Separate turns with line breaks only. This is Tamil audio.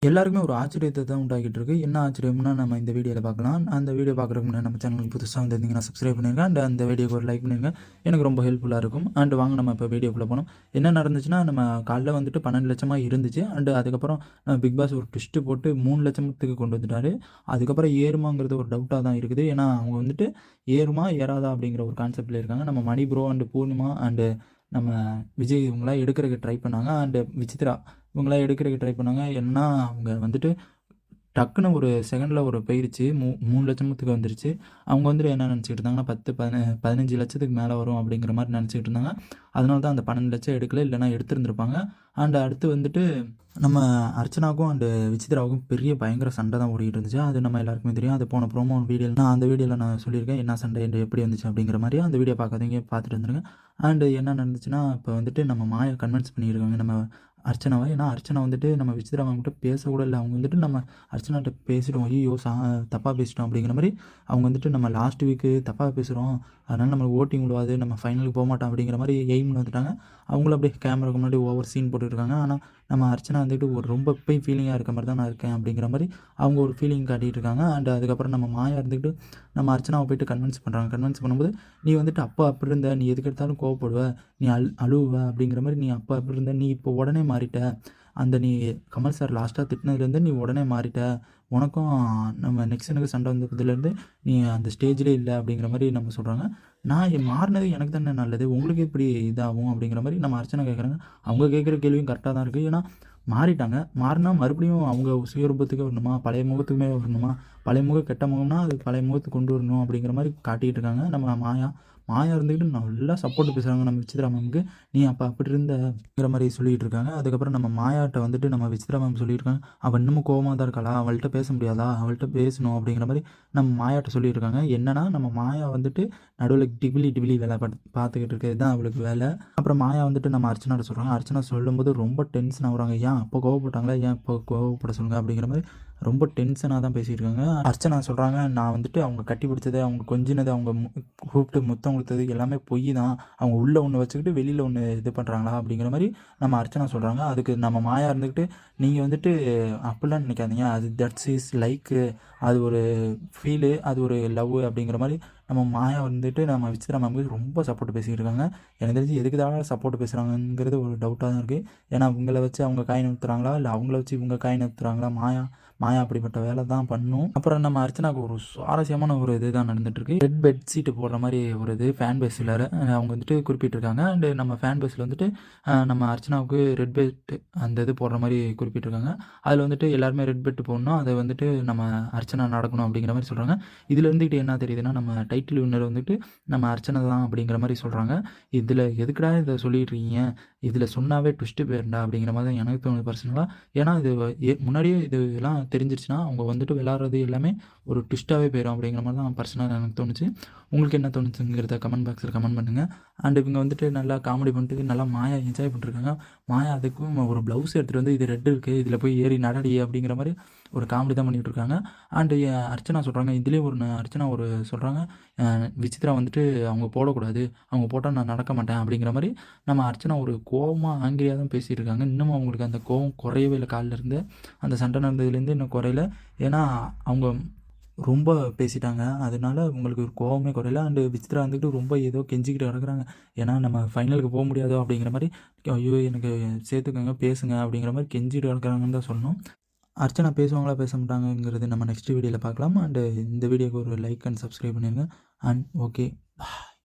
எல்லாருக்குமே ஒரு ஆச்சரியத்த தான் உண்டாக்கிட்டு இருக்கு. என்ன ஆச்சரியம்னா நம்ம இந்த வீடியோல பார்க்கலாம். அந்த வீடியோ பார்க்குறதுக்கு முன்னாடி நம்ம சேனலுக்கு புதுசா வந்திருந்தீங்கன்னா சப்ஸ்கிரைப் பண்ணிருங்க. அந்த வீடியோக்கு ஒரு லைக் பண்ணிருங்க. எனக்கு ரொம்ப ஹெல்ப்ஃபுல்லா இருக்கும். வாங்க நம்ம இப்போ வீடியோக்குள்ள போலாம். என்ன நடந்துச்சுன்னா, நம்ம காலைல வந்துட்டு 12,00,000 இருந்துச்சு. அதுக்கப்புறம் பிக் பாஸ் ஒரு ட்விஸ்ட் போட்டு 3,00,000க்கு கொண்டு வந்துட்டாரு. அதுக்கப்புறம் ஏறுமாங்கிறது ஒரு டவுட்டா தான் இருக்குது. ஏன்னா, அவங்க வந்துட்டு ஏறுமா, ஏறாதா அப்படிங்கிற ஒரு கான்செப்ட்ல இருக்காங்க. நம்ம மணி ப்ரோ பூர்ணிமா நம்ம விஜய் இவங்கலாம் எடுக்கறதுக்கு ட்ரை பண்ணாங்க. விசித்ரா இவங்கலாம் எடுக்கறதுக்கு ட்ரை பண்ணாங்க. ஏன்னா, அவங்க வந்துட்டு டக்குன்னு ஒரு செகண்ட்ல ஒரு போயிருச்சு. 3,00,000த்துக்கு வந்துருச்சு. அவங்க வந்துட்டு என்ன நெனச்சுக்கிட்டு இருந்தாங்கன்னா, 10, 15,00,000த்துக்கு மேல வரும் அப்படிங்கிற மாரி நெனச்சுக்கிட்டு இருந்தாங்க. அதனால தான் அந்த 12,00,000 எடுக்கல. இல்லன்னா எடுத்திருந்திருப்பாங்க. அடுத்து வந்துட்டு நம்ம அர்ச்சனாவுக்கும் விசித்ராவுக்கும் பெரிய பயங்கர சண்டை தான் ஓடிக்கிட்டு இருந்துச்சு. அது நம்ம எல்லாருக்குமே தெரியும். அது போன ப்ரோமோ வீடியோல அந்த வீடியோல நான் சொல்லியிருக்கேன். என்ன சண்டை எப்படி வந்துச்சு அப்படிங்கிற மாரி. அந்த வீடியோ பார்க்காதவங்க பார்த்துட்டு வந்துருங்க. என்ன நடந்துச்சுன்னா, இப்போ வந்துட்டு நம்ம மாயா கன்வின்ஸ் பண்ணியிருக்காங்க நம்ம அர்ச்சனாவ. ஏன்னா, அர்ச்சனா வந்துட்டு நம்ம விசித்ரா மேம்கிட்ட பேசக்கூட இல்ல. அவங்க வந்துட்டு நம்ம அர்ச்சனாட்ட பேசிட்டோம். ஐய்யயோ! தப்பா பேசிட்டோம் அப்படிங்கிற மாரி அவங்க வந்துட்டு நம்ம லாஸ்ட் வீக்கு தப்பா பேசுறோம். அதனால நம்மளுக்கு ஓட்டிங் விழுவாது. நம்ம ஃபைனலுக்கு போமாட்டோம் அப்படிங்கிற மாரி எய்ம்ல வந்துட்டாங்க. அவங்களும் அப்படியே கேமராக்கு முன்னாடி ஓவர் சீன் போட்டுட்டு இருக்காங்க. ஆனா, நம்ம அர்ச்சனா வந்துட்டு ஒரு ரொம்ப இப்பயும் ஃபீலிங்கா இருக்க மாரி தான் நான் இருக்கேன் அப்படிங்கிற மாரி அவங்க ஒரு ஃபீலிங் காட்டிட்டு இருக்காங்க. அதுக்கப்புறம் நம்ம மாயா இருந்துக்கிட்டு நம்ம அர்ச்சனாவ போயிட்டு கன்வின்ஸ் பண்றாங்க. கன்வின்ஸ் பண்ணும்போது, "நீ வந்துட்டு அப்ப அப்படி இருந்த. நீ எதுக்கு எடுத்தாலும் கோவப்படுவ. நீ அழுவுவ அப்படிங்கிற மாரி நீ அப்ப அப்படி இருந்த. நீ இப்போ உடனே மாறிட்ட. நீ கமல் சார் லாஸ்ட்டா திட்டினதுலேருந்து நீ உடனே மாறிட்ட. உனக்கும் நம்ம நெக்ஸ்ட்டனுக்கு சண்டை வந்ததுலேருந்து நீ அந்த ஸ்டேஜ்லயே இல்ல." அப்படிங்கிற மாரி நம்ம சொல்றாங்க. நான் மாறுனது எனக்கு தானே நல்லது. உங்களுக்கு எப்படி இதாகும்? அப்படிங்கிற மாரி நம்ம அர்ச்சனா கேட்குறாங்க. அவங்க கேட்குற கேள்வியும் கரெக்ட்டா தான் இருக்கு. ஏன்னா மாறிட்டாங்க. மாறுனா மறுபடியும் அவங்க சுயரூபத்துக்கே வரணுமா? பழைய முகத்துக்குமே வரணுமா? பழைய முகம் கெட்ட முகம்னா, அது பழைய முகத்துக்கு கொண்டு வரணும் அப்படிங்கிற மாரி காட்டிக்கிட்டு இருக்காங்க நம்ம மாயா. மாயா இருந்துக்கிட்டு நல்லா சப்போர்ட் பேசுறாங்க நம்ம விசித்ரா மேம்க்கு. "நீ அப்ப அப்படி இருந்தங்கிற" மாரி சொல்லிட்டு இருக்காங்க. அதுக்கப்புறம் நம்ம மாயாட்ட வந்துட்டு நம்ம விசித்ரா மேம் சொல்லியிருக்காங்க, "அவ இன்னமும் கோவமா தான் இருக்காளா? அவள்ட்ட பேச முடியாதா? அவள்ட்ட பேசணும்." அப்படிங்கிற மாரி நம்ம மாயாட்ட சொல்லியிருக்காங்க. என்னன்னா, நம்ம மாயா வந்துட்டு நடுவுல டிபிலி டிபிலி வேல பார்த்துக்கிட்டு இருக்கிறது தான் அவளுக்கு வேல. அப்புறம் மாயா வந்துட்டு நம்ம அர்ச்சனாட்ட சொல்றாங்க. அர்ச்சனா சொல்லும்போது ரொம்ப டென்ஷன் ஆகுறாங்க. "ஏன் அப்போ கோவப்பட்டாங்களா? ஏன் இப்போ கோவப்பட சொல்லுங்க." அப்படிங்கிற மாரி ரொம்ப டென்ஷனா தான் பேசியிருக்காங்க. அர்ச்சனா சொல்றாங்க, "நான் வந்துட்டு அவங்க கட்டி பிடிச்சது, அவங்க கொஞ்சினது, அவங்க கூப்பிட்டு முத்தம் குடுத்தது எல்லாமே பொய் தான். அவங்க உள்ள ஒண்ணு வச்சுக்கிட்டு வெளியில ஒண்ணு இது பண்றாங்களா?" அப்படிங்கிற மாரி நம்ம அர்ச்சனா சொல்றாங்க. அதுக்கு நம்ம மாயா இருந்துக்கிட்டு, "நீங்க வந்துட்டு அப்படிலாம் நினைக்காதீங்க. அது தட்ஸ் இஸ் லைக்கு. அது ஒரு ஃபீலு. அது ஒரு லவ்வு." அப்படிங்கிற மாரி நம்ம மாயா வந்துட்டு நம்ம விசித்ரா மேம்க்கு ரொம்ப சப்போர்ட் பேசிக்கிட்டு இருக்காங்க. எனக்கு தெரிஞ்சு எதுக்கு தான் சப்போர்ட் பேசுறாங்கங்கிறது ஒரு டவுட்டா தான் இருக்கு. ஏன்னா, இவங்கள வச்சு அவங்க காய் நவுத்துறாங்களா? இல்ல அவங்கள வச்சு இவங்க காய் நவுத்துறாங்களா? மாயா மாயா அப்படிப்பட்ட வேலை தான் பண்ணும். அப்புறம் நம்ம அர்ச்சனாவுக்கு ஒரு சுவாரஸ்யமான ஒரு இதுதான் நடந்துட்டுருக்கு. ரெட் பெட்ஷீட் போடுற மாரி ஒரு இது ஃபேன் பேஸ்ல அவங்க வந்துட்டு குறிப்பிட்டிருக்காங்க. நம்ம ஃபேன் பேஸ்ல வந்துட்டு நம்ம அர்ச்சனாவுக்கு ரெட் பெட் அந்த இது போடுற மாரி குறிப்பிட்டிருக்காங்க. அதில வந்துட்டு எல்லாருமே ரெட் பெட் போடணும். அத வந்துட்டு நம்ம அர்ச்சனா நடக்கணும் அப்படிங்கிற மாரி சொல்றாங்க. இதில இருந்துகிட்டு என்ன தெரியுதுன்னா, நம்ம டைட்டில் வின்னர் வந்துட்டு நம்ம அர்ச்சனா தான் அப்படிங்கிற மாரி சொல்றாங்க. "இதில எதுக்குடா இத சொல்லிட்டு இருக்கீங்க? இதில சொன்னாவே ட்விஸ்ட் போயிரும்டா." அப்படிங்கிற மாரி தான் எனக்கு தோணுது பர்சனலா. ஏன்னா, இது முன்னாடியே இதெல்லாம் தெரிஞ்சிருச்சுன்னா, அவங்க வந்துட்டு விளையாடுறது எல்லாமே ஒரு ட்விஸ்ட்டாவே போயிரும் அப்படிங்கிற மாரி தான் பர்சனலா எனக்கு தோணுச்சு. உங்களுக்கு என்ன தோணுச்சுங்கிறத கமெண்ட் பாக்ஸ்ல கமெண்ட் பண்ணுங்க. இவங்க வந்துட்டு நல்லா காமெடி பண்ணிட்டு நல்லா மாயா என்ஜாய் பண்ணிட்டுருக்காங்க. மாயா அதுக்கும் ஒரு ப்ளவுஸ் எடுத்துட்டு வந்து, "இது ரெட் இருக்கு. இதில போய் ஏறி நடடி" அப்படிங்கிற மாரி ஒரு காமெடி தான் பண்ணிட்டு இருக்காங்க. அண்ட் அர்ச்சனா சொல்றாங்க, இதுலயே அர்ச்சனா சொல்றாங்க, விசித்ரா வந்துட்டு அவங்க போடக்கூடாது. அவங்க போட்டா நான் நடக்க மாட்டேன் அப்படிங்கிற மாரி நம்ம அர்ச்சனா ஒரு கோவமா, ஆங்கிரியா தான் பேசிட்டு இருக்காங்க. இன்னமும் அவங்களுக்கு அந்த கோவம் குறையவே இல்ல காலைல இருந்து. அந்த சண்டை நடந்ததுலேருந்து இன்னும் குறையல. ஏன்னா, அவங்க ரொம்ப பேசிட்டாங்க. அதனால உங்களுக்கு ஒரு கோவமே குறையல. விசித்ரா வந்துட்டு ரொம்ப ஏதோ கெஞ்சிக்கிட்டு கிடக்குறாங்க. ஏன்னா, நம்ம ஃபைனலுக்கு போ முடியாதோ அப்படிங்கிற மாரி, "ஐயோ! எனக்கு சேர்த்துக்கங்க, பேசுங்க." அப்படிங்கிற மாரி கெஞ்சிட்டு கிடக்குறாங்கன்னு தான் சொல்லணும். அர்ச்சனா பேசுவாங்களா, பேச மாட்டாங்கங்கிறது நம்ம நெக்ஸ்ட் வீடியோல பார்க்கலாம். இந்த வீடியோக்கு ஒரு லைக் அண்ட் சப்ஸ்கிரைப் பண்ணிருங்க. ஓகே.